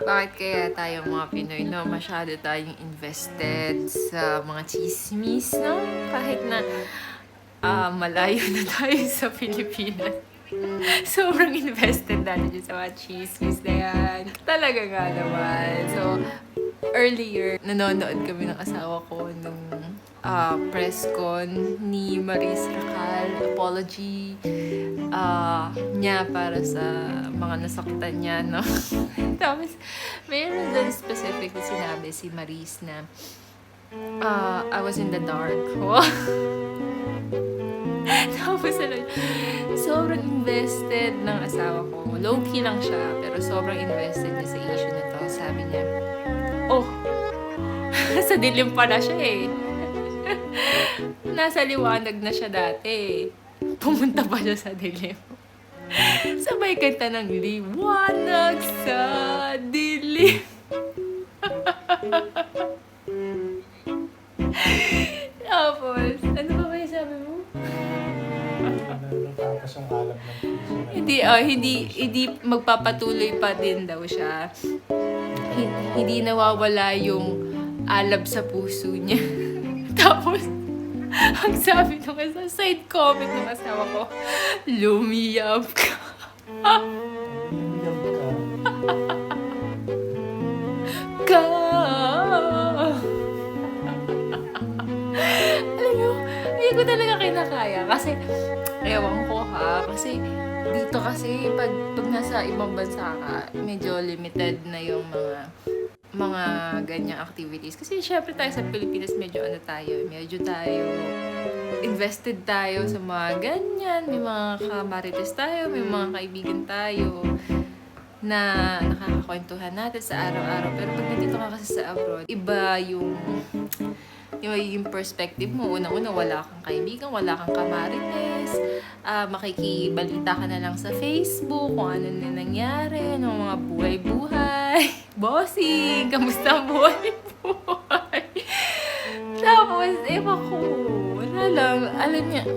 Bakit kaya tayong mga Pinoy, no, masyado tayong invested sa mga chismis, no? Kahit na malayo na tayo sa Pilipinas. Sobrang invested natin dyan sa mga chismis na yan. Talaga nga naman. So, earlier, nanonood kami ng asawa ko nung press con ni Maris Racal, apology niya para sa mga nasaktan niya, no? Tapos, mayroon din specific na sinabi si Maris na I was in the dark. Tapos sobrang invested ng asawa ko. Low-key lang siya, pero sobrang invested niya sa issue na to. Sabi niya, oh, sa dilim pa na siya eh. Nasa liwanag na siya dati. Pumunta pa siya sa dilim. Sabay kanta ng liwanag sa dilim. Tapos, ano ba yung sabi mo? Tapos yung alab ng puso. Hindi magpapatuloy pa din daw siya. Hindi nawawala yung alab sa puso niya. Tapos, ang sabi nung side comment ng asawa ko, lumiyab ka. Lumiyab ka. Ka. Alam mo, hindi ko talaga kinakaya. Kasi, ewan ko ha. Kasi, dito kasi, pag nasa ibang bansa ka, medyo limited na yung mga ganyang activities. Kasi syempre tayo sa Pilipinas, medyo invested tayo sa mga ganyan. May mga kamarites tayo, may mga kaibigan tayo na nakakakwentuhan natin sa araw-araw. Pero pag nandito ka kasi sa abroad, iba yung perspective mo. Unang-una, wala kang kaibigan, wala kang kamarites. Makikibalita ka na lang sa Facebook kung ano na nangyari, ng mga buhay-buhay. Bossing, kamusta ang buhay-buhay? Tapos, ewan ko,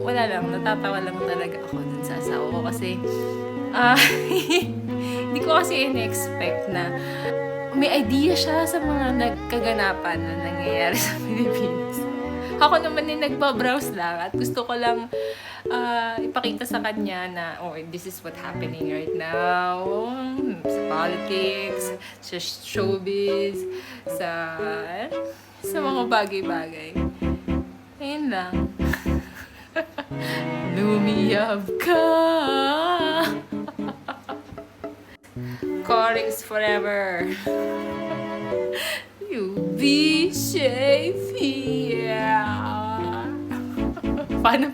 wala lang, natatawa lang talaga ako dun sa asawa ko kasi, hindi ko kasi in-expect na may idea siya sa mga nagkaganapan na nangyayari sa Pilipinas. Ako naman nagbabrowse lang at gusto ko lang ipakita sa kanya na, oh, this is what happening right now. Sa politics, sa showbiz, sa mga bagay-bagay. Ayun lang. Lumiyab ka. Corix forever. You be safe here. Paano?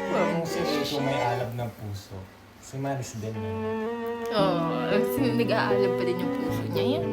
Kung si Rico may alab ng puso, si Maris din yun. Oo, nag-aalab pa din yung puso niya yan.